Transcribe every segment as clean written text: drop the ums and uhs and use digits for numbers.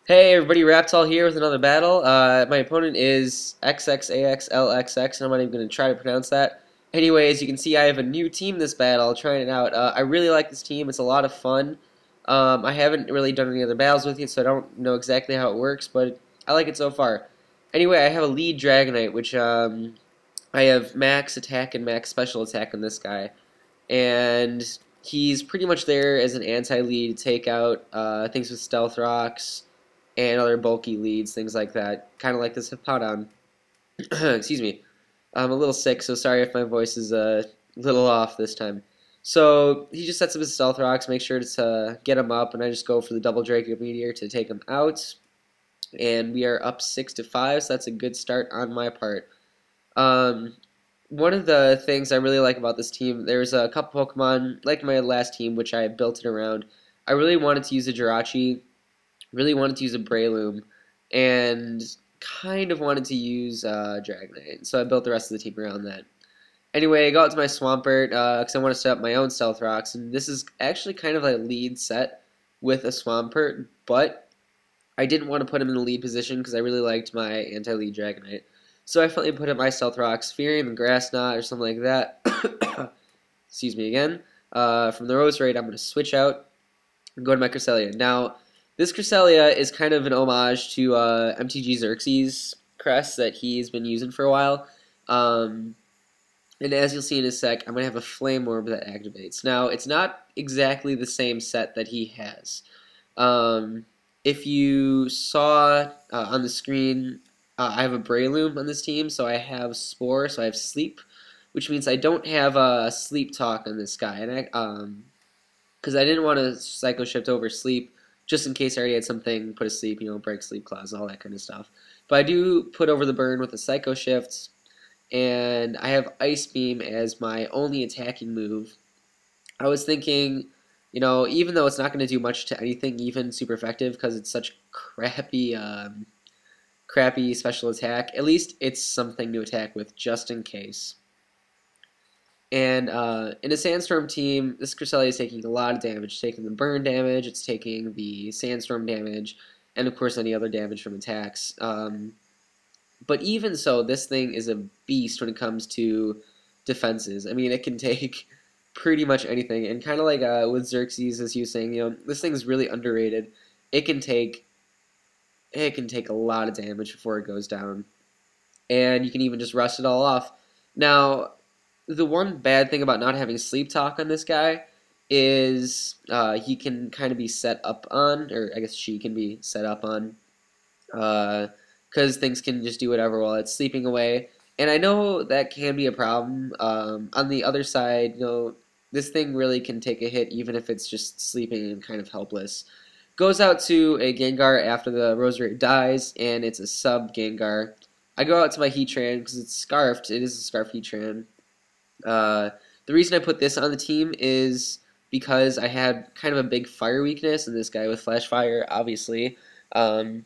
Hey everybody, RAPTall here with another battle. My opponent is XxAxLxX, and I'm not even going to try to pronounce that. Anyways, you can see I have a new team this battle, trying it out. I really like this team, it's a lot of fun. I haven't really done any other battles with it, so I don't know exactly how it works, but I like it so far. Anyway, I have a lead Dragonite, which I have max attack and max special attack on this guy. And he's pretty much there as an anti-lead to take out things with stealth rocks and other bulky leads, things like that. Kind of like this Hippowdon. Excuse me. I'm a little sick, so sorry if my voice is a little off this time. So he just sets up his stealth rocks, make sure to get him up, and I just go for the double Draco Meteor to take him out. And we are up 6-5, so that's a good start on my part. Um, One of the things I really like about this team, there's a couple Pokemon, like my last team, which I built it around. I really wanted to use a Jirachi, really wanted to use a Breloom, and kind of wanted to use Dragonite. So I built the rest of the team around that. Anyway, I got out to my Swampert because I want to set up my own Stealth Rocks, and this is actually kind of a lead set with a Swampert, but I didn't want to put him in the lead position because I really liked my anti-lead Dragonite. So I finally put up my Stealth Rocks, Fury and Grass Knot or something like that. Excuse me again. From the Rose Raid, I'm going to switch out and go to my Cresselia. Now, this Cresselia is kind of an homage to MTG Xerxes crest that he's been using for a while. And as you'll see in a sec, I'm going to have a Flame Orb that activates. Now, it's not exactly the same set that he has. If you saw on the screen, I have a Breloom on this team, so I have Spore, so I have Sleep, which means I don't have Sleep Talk on this guy, and because I didn't want to Psycho Shift over Sleep, just in case I already had something put to sleep, break Sleep Claws, all that kind of stuff. But I do put over the burn with a Psycho Shift, and I have Ice Beam as my only attacking move. I was thinking, even though it's not going to do much to anything, even super effective, because it's such crappy special attack, at least it's something to attack with just in case. And in a Sandstorm team, this Cresselia is taking a lot of damage. It's taking the burn damage, it's taking the Sandstorm damage, and of course any other damage from attacks. But even so, this thing is a beast when it comes to defenses. I mean, it can take pretty much anything, and kind of like with Xerxes, as you were saying, this thing is really underrated. It can take a lot of damage before it goes down, and you can even just rust it all off. Now, the one bad thing about not having Sleep Talk on this guy is he can kind of be set up on, or I guess she can be set up on, because things can just do whatever while it's sleeping away. And I know that can be a problem. On the other side, this thing really can take a hit even if it's just sleeping and kind of helpless. Goes out to a Gengar after the Rosary dies, and it's a sub Gengar. I go out to my Heatran because it's Scarfed. It is a Scarf Heatran. The reason I put this on the team is because I had kind of a big fire weakness, and this guy with Flash Fire obviously can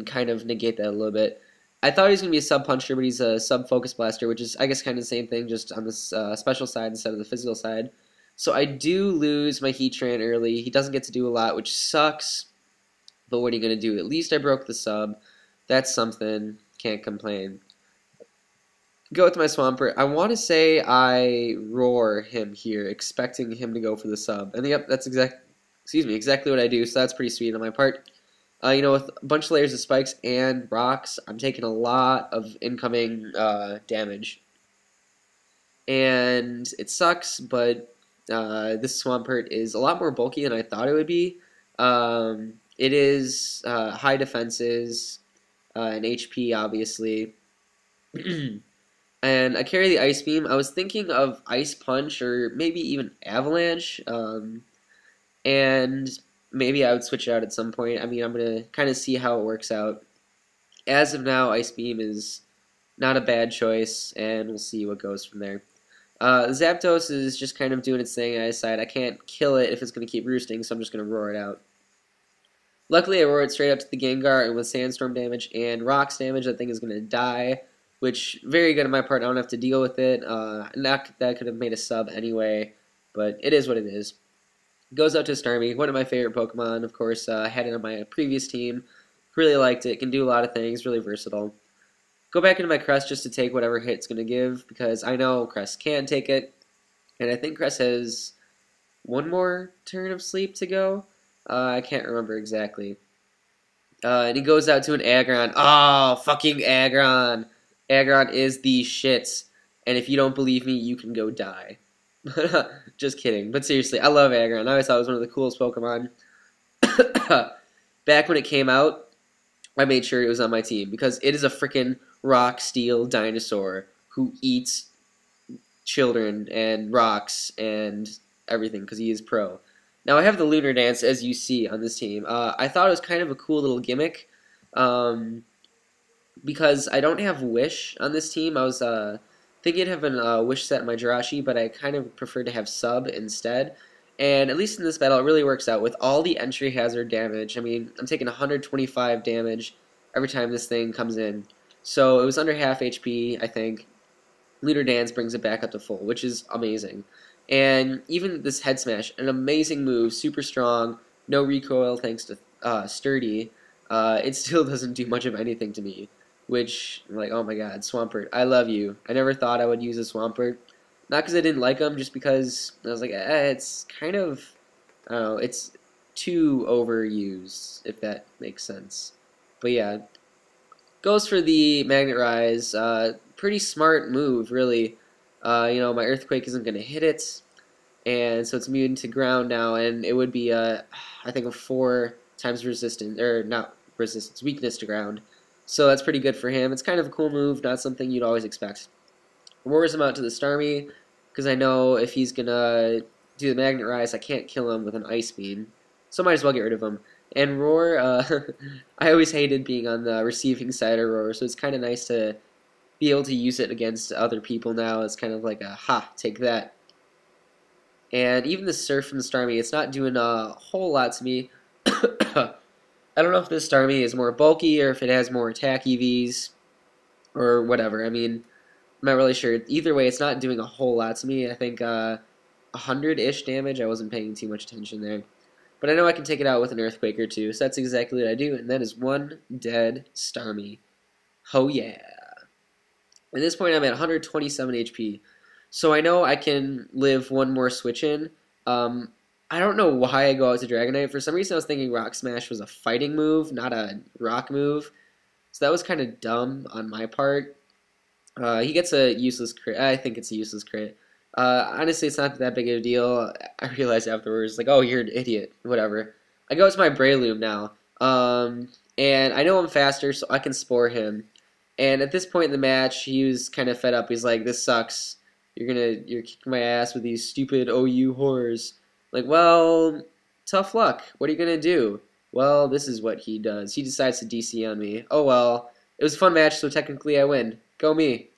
kind of negate that a little bit. I thought he was going to be a sub puncher, but he's a sub focus blaster, which is I guess kind of the same thing, just on this special side instead of the physical side. So I do lose my Heatran early. He doesn't get to do a lot, which sucks. But what are you going to do? At least I broke the sub. That's something. Can't complain. Go with my Swampert. I want to say I roar him here, expecting him to go for the sub. And yep, that's exactly what I do. So that's pretty sweet on my part. With a bunch of layers of spikes and rocks, I'm taking a lot of incoming damage. And it sucks, but this Swampert is a lot more bulky than I thought it would be. It is high defenses and HP, obviously. And I carry the Ice Beam. I was thinking of Ice Punch or maybe even Avalanche. And maybe I would switch it out at some point. I mean, I'm going to kind of see how it works out. As of now, Ice Beam is not a bad choice, and we'll see what goes from there. Zapdos is just kind of doing its thing. I decide I can't kill it if it's going to keep roosting, so I'm just going to roar it out. Luckily, I roar it straight up to the Gengar, and with Sandstorm damage and Rocks damage, that thing is going to die, which, very good on my part. I don't have to deal with it. That could have made a sub anyway, but it is what it is. Goes out to Starmie, one of my favorite Pokemon, of course. I had it on my previous team. Really liked it. Can do a lot of things. Really versatile. Go back into my Crest just to take whatever hit it's going to give, because I know Crest can take it. And I think Crest has one more turn of sleep to go. I can't remember exactly. And he goes out to an Aggron. Oh, fucking Aggron. Aggron is the shits. And if you don't believe me, you can go die. Just kidding. But seriously, I love Aggron. I always thought it was one of the coolest Pokemon. Back when it came out, I made sure it was on my team because it is a freaking rock steel dinosaur who eats children and rocks and everything because he is pro. Now I have the Lunar Dance as you see on this team. I thought it was kind of a cool little gimmick because I don't have Wish on this team. I was thinking of having a Wish set in my Jirachi, but I kind of preferred to have Sub instead. And at least in this battle, it really works out with all the entry hazard damage. I mean, I'm taking 125 damage every time this thing comes in. So it was under half HP, I think. Lunar Dance brings it back up to full, which is amazing. And even this Head Smash, an amazing move, super strong, no recoil thanks to Sturdy. It still doesn't do much of anything to me, which, like, oh my god, Swampert, I love you. I never thought I would use a Swampert. Not because I didn't like him, just because I was like, it's kind of, I don't know, it's too overused, if that makes sense. But yeah, goes for the Magnet Rise. Pretty smart move, really. You know, my Earthquake isn't going to hit it, and so it's immune to ground now, and it would be, I think, a 4 times resistance, or not resistance, weakness to ground. So that's pretty good for him. It's kind of a cool move, not something you'd always expect. Roars him out to the Starmie, because I know if he's going to do the Magnet Rise, I can't kill him with an Ice Beam. So I might as well get rid of him. And Roar, I always hated being on the receiving side of Roar, so it's kind of nice to be able to use it against other people now. It's kind of like a, ha, take that. And even the Surf from the Starmie, it's not doing a whole lot to me. I don't know if this Starmie is more bulky or if it has more attack EVs or whatever. I mean, I'm not really sure. Either way, it's not doing a whole lot to me. I think 100-ish damage. I wasn't paying too much attention there. But I know I can take it out with an Earthquake or two, so that's exactly what I do, and that is one dead Starmie. Oh yeah. At this point, I'm at 127 HP, so I know I can live one more switch in. I don't know why I go out to Dragonite. For some reason, I was thinking Rock Smash was a fighting move, not a rock move. So that was kind of dumb on my part. He gets a useless crit. I think it's a useless crit. Honestly, it's not that big of a deal. I realized afterwards, like, oh, you're an idiot. Whatever. I go to my Breloom now. And I know I'm faster, so I can Spore him. And at this point in the match, he was kind of fed up. He's like, this sucks. You're kicking my ass with these stupid OU whores. Like, well, tough luck. What are you gonna do? Well, this is what he does. He decides to DC on me. Oh well. It was a fun match, so technically I win. Go me.